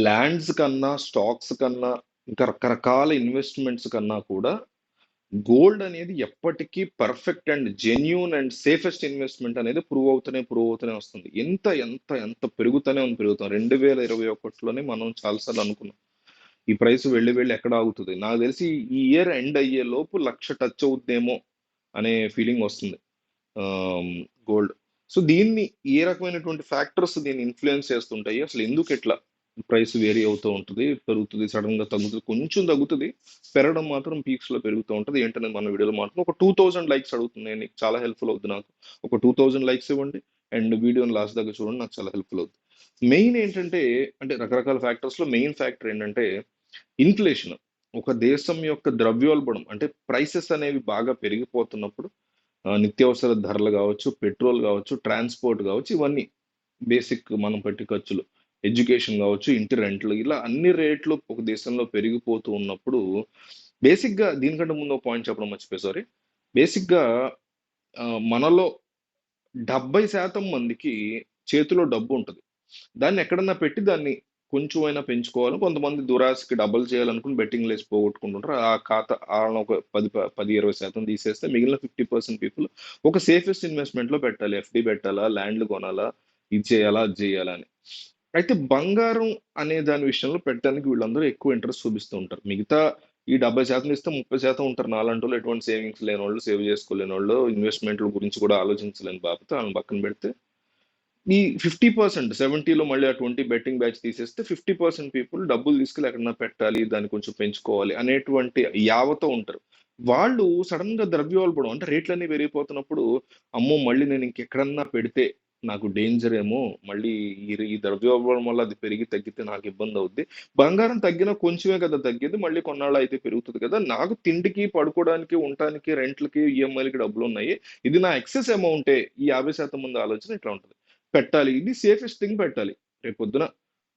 Lands కన్నా, stocks కన్నా, ఇంకా రకరకాల ఇన్వెస్ట్మెంట్స్ కన్నా కూడా గోల్డ్ అనేది ఎప్పటికీ perfect and genuine and safest investment అనేది ప్రూవ్ అవుతూనే వస్తుంది. ఎంత ఎంత ఎంత పెరుగుతూనే ఉంది పెరుగుతాం. 2021లోనే మనం చాలాసార్లు అనుకున్నాం ఈ ప్రైస్ వెళ్ళి వెళ్ళి ఎక్కడ ఆగుతుంది. నాకు తెలిసి ఈ ఇయర్ ఎండ్ అయ్యే లోపు 1,00,000 టచ్ అవుద్దేమో అనే ఫీలింగ్ వస్తుంది గోల్డ్. సో దీన్ని ఏ రకమైనటువంటి ఫ్యాక్టర్స్ దీన్ని ఇన్ఫ్లుయెన్స్ చేస్తుంటాయి, అసలు ఎందుకు ఎట్లా ప్రైస్ వేరీ అవుతూ ఉంటుంది, పెరుగుతుంది, సడన్ గా తగ్గుతుంది, కొంచెం తగ్గుతుంది, పెరగడం మాత్రం పీక్స్ లో పెరుగుతూ ఉంటుంది ఏంటనేది మన వీడియోలో మాత్రం ఒక 2000 లైక్స్ అడుగుతుంది. నీకు చాలా హెల్ప్ఫుల్ అవుతుంది. నాకు ఒక 2000 లైక్స్ ఇవ్వండి అండ్ వీడియోని లాస్ట్ దాకా చూడండి, నాకు చాలా హెల్ప్ఫుల్ అవుతుంది. మెయిన్ ఏంటంటే, అంటే రకరకాల ఫ్యాక్టర్స్ లో మెయిన్ ఫ్యాక్టర్ ఏంటంటే ఇన్ఫ్లేషన్. ఒక దేశం యొక్క ద్రవ్యోల్బణం అంటే ప్రైసెస్ అనేవి బాగా పెరిగిపోతున్నప్పుడు నిత్యావసర ధరలు కావచ్చు, పెట్రోల్ కావచ్చు, ట్రాన్స్పోర్ట్ కావచ్చు, ఇవన్నీ బేసిక్ మనం పెట్టి ఖర్చులు, ఎడ్యుకేషన్ కావచ్చు, ఇంటి రెంట్లు, ఇలా అన్ని రేట్లు ఒక దేశంలో పెరిగిపోతూ ఉన్నప్పుడు బేసిక్ గా దీనికంటే ముందు ఒక పాయింట్ చెప్పడం మర్చిపోయి సారీ. బేసిక్ గా ఆ, మనలో 70% మందికి చేతిలో డబ్బు ఉంటుంది. దాన్ని ఎక్కడన్నా పెట్టి దాన్ని కొంచెం అయినా పెంచుకోవాలి. కొంతమంది దురాశకి డబ్బులు చేయాలనుకుని బెట్టింగ్ లేసి పోగొట్టుకుంటుంటారు. ఆ ఖాతా వాళ్ళని ఒక 10-20% తీసేస్తే మిగిలిన 50% పీపుల్ ఒక సేఫెస్ట్ ఇన్వెస్ట్మెంట్ లో పెట్టాలి. ఎఫ్డి పెట్టాలా, ల్యాండ్లు కొనాలా, ఇది చేయాలా, అది చేయాలా అని. అయితే బంగారం అనే దాని విషయంలో పెట్టడానికి వీళ్ళందరూ ఎక్కువ ఇంట్రెస్ట్ చూపిస్తూ ఉంటారు. మిగతా ఈ 70% ఇస్తే 30% ఉంటారు నాలంటి వాళ్ళు, ఎటువంటి సేవింగ్స్ లేని వాళ్ళు, సేవ్ చేసుకోలేని వాళ్ళు, ఇన్వెస్ట్మెంట్ల గురించి కూడా ఆలోచించలేని బాబు వాళ్ళని పక్కన పెడితే ఈ 50%, 70లో మళ్ళీ ఆ 20 బెట్టింగ్ బ్యాచ్ తీసేస్తే 50% పీపుల్ డబ్బులు తీసుకెళ్ళి ఎక్కడన్నా పెట్టాలి, దాన్ని కొంచెం పెంచుకోవాలి అనేటువంటి యావతో ఉంటారు. వాళ్ళు సడన్ గా ద్రవ్యోల్బణం అంటే రేట్లన్నీ పెరిగిపోతున్నప్పుడు, అమ్మో మళ్ళీ నేను ఇంకెక్కడన్నా పెడితే నాకు డేంజర్ ఏమో, మళ్ళీ ఈ ద్రవ్యోల్బణం వల్ల అది పెరిగి తగ్గితే నాకు ఇబ్బంది అవుద్ది. బంగారం తగ్గినా కొంచెమే కదా తగ్గేది, మళ్ళీ కొన్నాళ్ళు అయితే పెరుగుతుంది కదా, నాకు తిండికి, పడుకోవడానికి, ఉండటానికి, రెంట్లకి, ఈఎంఐలకి డబ్బులు ఉన్నాయి, ఇది నా ఎక్సెస్ అమౌంటే. ఈ 50% మంది ఆలోచన ఇట్లా ఉంటుంది. పెట్టాలి, ఇది సేఫెస్ట్ థింగ్ పెట్టాలి. రేపు పొద్దున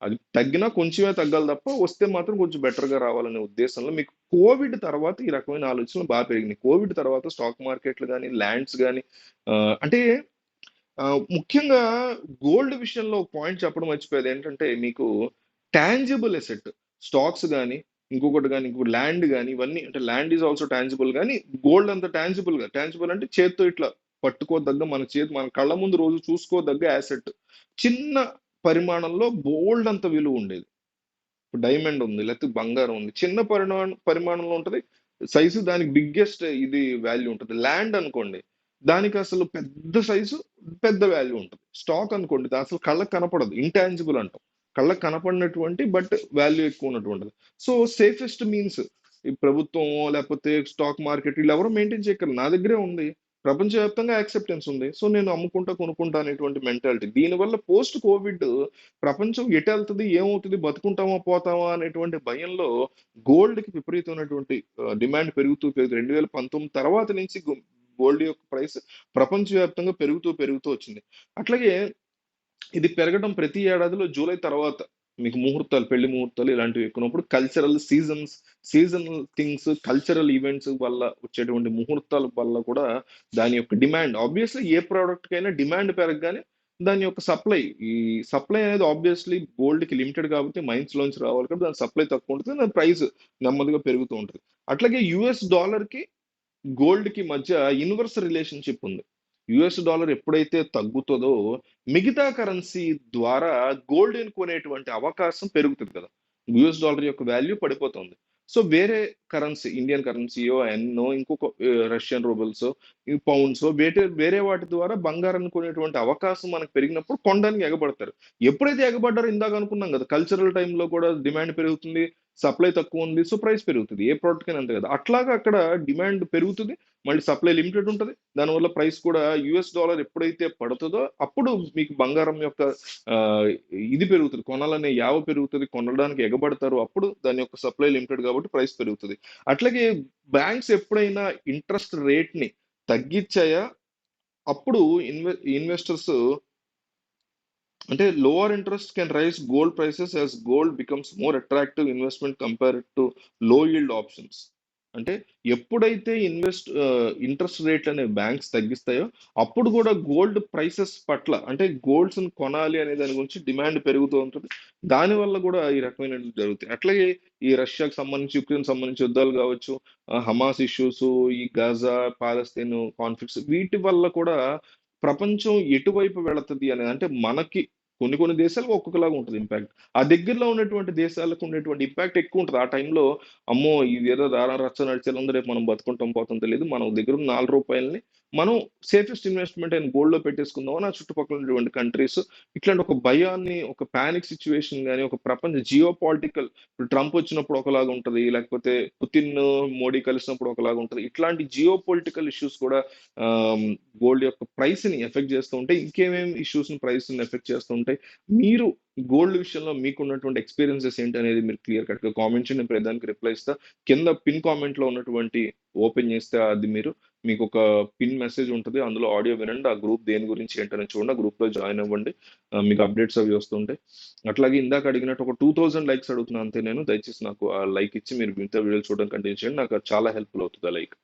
అది తగ్గినా కొంచెమే తగ్గాలి తప్ప, వస్తే మాత్రం కొంచెం బెటర్ గా రావాలనే ఉద్దేశంలో మీకు కోవిడ్ తర్వాత ఈ రకమైన ఆలోచనలు బాగా పెరిగినాయి. కోవిడ్ తర్వాత స్టాక్ మార్కెట్లు కానీ, ల్యాండ్స్ కానీ, అంటే ఆ, ముఖ్యంగా గోల్డ్ విషయంలో ఒక పాయింట్ చెప్పడం మర్చిపోయేది ఏంటంటే, మీకు టాంజిబుల్ ఎసెట్ స్టాక్స్ కానీ, ఇంకొకటి కానీ, ఇంకొకటి ల్యాండ్ కానీ, ఇవన్నీ అంటే ల్యాండ్ ఈజ్ ఆల్సో టాంజిబుల్ కానీ గోల్డ్ అంత టాంజిబుల్ అంటే చేత్తో ఇట్లా పట్టుకోదగ్గ, మన కళ్ళ ముందు రోజు చూసుకోదగ్గ యాసెట్. చిన్న పరిమాణంలో బోల్డ్ అంత విలువ ఉండేది. ఇప్పుడు డైమండ్ ఉంది, లేకపోతే బంగారం ఉంది, చిన్న పరిమాణంలో ఉంటది, సైజు దానికి బిగ్గెస్ట్ ఇది వాల్యూ ఉంటుంది. ల్యాండ్ అనుకోండి, దానికి అసలు పెద్ద సైజు, పెద్ద వాల్యూ ఉంటుంది. స్టాక్ అనుకోండి, అది అసలు కళ్ళకు కనపడదు, ఇంటాంజిబుల్ అంటాం, కళ్ళకు కనపడినటువంటి బట్ వాల్యూ ఎక్కువ ఉన్నటువంటిది. సో సేఫెస్ట్ మీన్స్ ఈ ప్రభుత్వం లేకపోతే స్టాక్ మార్కెట్ వీళ్ళు ఎవరు మెయింటైన్ చేయగలరు, నా దగ్గరే ఉంది, ప్రపంచవ్యాప్తంగా యాక్సెప్టెన్స్ ఉంది, సో నేను అమ్ముకుంటా కొనుక్కుంటా అనేటువంటి మెంటాలిటీ. దీనివల్ల పోస్ట్ కోవిడ్ ప్రపంచం ఎటు వెళ్తుంది, ఏమవుతుంది, బతుకుంటామా పోతామా అనేటువంటి భయంలో గోల్డ్ కి విపరీతమైనటువంటి డిమాండ్ పెరుగుతూ పెరుగుతూ 2019 తర్వాత నుంచి గోల్డ్ యొక్క ప్రైస్ ప్రపంచవ్యాప్తంగా పెరుగుతూ పెరుగుతూ వచ్చింది. అట్లాగే ఇది పెరగడం ప్రతి ఏడాదిలో జూలై తర్వాత మీకు ముహూర్తాలు, పెళ్లి ముహూర్తాలు ఇలాంటివి ఎక్కున్నప్పుడు, cultural seasonal things, cultural events వల్ల వచ్చేటువంటి ముహూర్తాల వల్ల కూడా దాని యొక్క డిమాండ్, ఆబ్వియస్లీ ఏ ప్రోడక్ట్ కైనా డిమాండ్ పెరగగానే దాని యొక్క సప్లై, ఈ సప్లై అనేది ఆబ్వియస్లీ గోల్డ్ కి లిమిటెడ్ కాబట్టి మైన్స్ లోంచి రావాలి కాబట్టి దాని సప్లై తక్కువ ఉంటుంది, దాని ప్రైస్ నెమ్మదిగా పెరుగుతూ ఉంటుంది. అట్లాగే యుఎస్ డాలర్ కి గోల్డ్ కి మధ్య ఇన్వర్స్ రిలేషన్షిప్ ఉంది. యుఎస్ డాలర్ ఎప్పుడైతే తగ్గుతుందో మిగతా కరెన్సీ ద్వారా గోల్డ్ కొనేటువంటి అవకాశం పెరుగుతుంది కదా, యుఎస్ డాలర్ యొక్క వాల్యూ పడిపోతుంది. సో వేరే కరెన్సీ, ఇండియన్ కరెన్సీయో, ఎన్నో, ఇంకొక రష్యన్ రూబల్స్, పౌండ్స్, వేరే వాటి ద్వారా బంగారాన్ని కొనేటువంటి అవకాశం మనకు పెరిగినప్పుడు కొనడానికి ఎగబడతారు. ఎప్పుడైతే ఎగబడ్డారో ఇందాక అనుకున్నాం కదా, కల్చరల్ టైంలో కూడా డిమాండ్ పెరుగుతుంది, సప్లై తక్కువ ఉంది, సో ప్రైస్ పెరుగుతుంది. ఏ ప్రోడక్ట్ కైనా అంతే కదా. అట్లాగా అక్కడ డిమాండ్ పెరుగుతుంది, మళ్ళీ సప్లై లిమిటెడ్ ఉంటుంది, దానివల్ల ప్రైస్ కూడా యుఎస్ డాలర్ ఎప్పుడైతే పడుతుందో అప్పుడు మీకు బంగారం యొక్క ఆ, ఇది పెరుగుతుంది, కొనాలనే యావ పెరుగుతుంది, కొనడానికి ఎగబడతారు, అప్పుడు దాని యొక్క సప్లై లిమిటెడ్ కాబట్టి ప్రైస్ పెరుగుతుంది. అట్లాగే బ్యాంక్స్ ఎప్పుడైనా ఇంట్రెస్ట్ రేట్ ని తగ్గించాయా, అప్పుడు ఇన్వెస్టర్స్ అంటే lower interest can rice gold prices as gold becomes more attractive investment compared to లో yield ఆప్షన్స్. అంటే ఎప్పుడైతే ఇంట్రెస్ట్ రేట్లనేవి బ్యాంక్స్ తగ్గిస్తాయో, అప్పుడు గూడా గోల్డ్ ప్రైసెస్ పట్ల అంటే గోల్డ్స్‌ని కొనాలి అనే దాని గురించి డిమాండ్ పెరుగుతూ ఉంటది. దానివల్ల గూడా ఈ రకమైనటివి జరుగుతాయి. అట్లాగే ఈ రష్యాకి సంబంధించి, యుక్రెయిన్‌కి సంబంధించి యుద్ధాలు గావచ్చు, హమాస్ ఇష్యూసు, ఈ గాజా, పాలస్తీన్ కాన్‌ఫ్లిక్ట్స్ వీటి వల్ల కూడా ప్రపంచం ఎటువైపు వెళతది అనేది అంటే మనకి కొన్ని కొన్ని దేశాలకు ఒక్కొక్కలాగా ఉంటది ఇంపాక్ట్. ఆ దగ్గరలో ఉన్నటువంటి దేశాలకు ఉండేటువంటి ఇంపాక్ట్ ఎక్కువుంటది. ఆ టైంలో అమ్మో! ఇదేదో రచ్చ నడిచేలా రేపు మనం బతుకుంటాం, పోతాం తెలీదు. మన దగ్గరున్న రూ. 4ని మనం సేఫెస్ట్ ఇన్వెస్ట్‌మెంట్ అయిన గోల్డ్‌లో పెట్టేసుకుందాం అని ఆ చుట్టుపక్కల ఉన్నటువంటి కంట్రీస్ ఇట్లాంటి ఒక భయాన్ని, ఒక పానిక్ సిట్యుయేషన్ గాని, ఒక ప్రపంచ జియో పొలిటికల్ ఇప్పుడు ట్రంప్ వచ్చినప్పుడు ఒకలాగా ఉంటది. లేకపోతే పుతిన్, మోడీ కలిసినప్పుడు ఒకలాగా ఉంటది. ఇట్లాంటి జియో పొలిటికల్ ఇష్యూస్ కూడా ఆహ్, గోల్డ్ యొక్క ప్రైస్‌ని ఎఫెక్ట్ చేస్తూ ఉంటాయి. ఇంకేమేమి ఇష్యూస్‌ని ప్రైస్‌ని ఎఫెక్ట్ చేస్తూ ఉంటాయి. మీరు గోల్డ్ విషయంలో మీకున్నటువంటి ఎక్స్‌పీరియన్సెస్ ఏంటనేది మీరు క్లియర్ కట్‌గా కామెంట్ చేయండి. నేను ప్రతిదానికి రిప్లై ఇస్తా. కింద పిన్ కామెంట్‌లో ఉన్నటువంటి ఓపెన్ చేస్తే అది మీకొక పిన్ మెసేజ్ ఉంటది. అందులో ఆడియో వినండి. ఆ గ్రూప్ దేని గురించి ఏంటనేది చూడండి. ఆ గ్రూప్‌లో జాయిన్ అవ్వండి. మీకు అప్డేట్స్ అవి వస్తుంటాయి. అట్లాగే ఇందాక అడిగినట్టు ఒక 2000 లైక్స్ అడుగుతున్నా అంతే నేను. దయచేసి నాకు ఆ లైక్ ఇచ్చి మీరు మిగతా వీడియోలు చూడడం కంటిన్యూ చేయండి. నాకు అది చాలా హెల్ప్‌ఫుల్ అవుతది ఆ లైక్.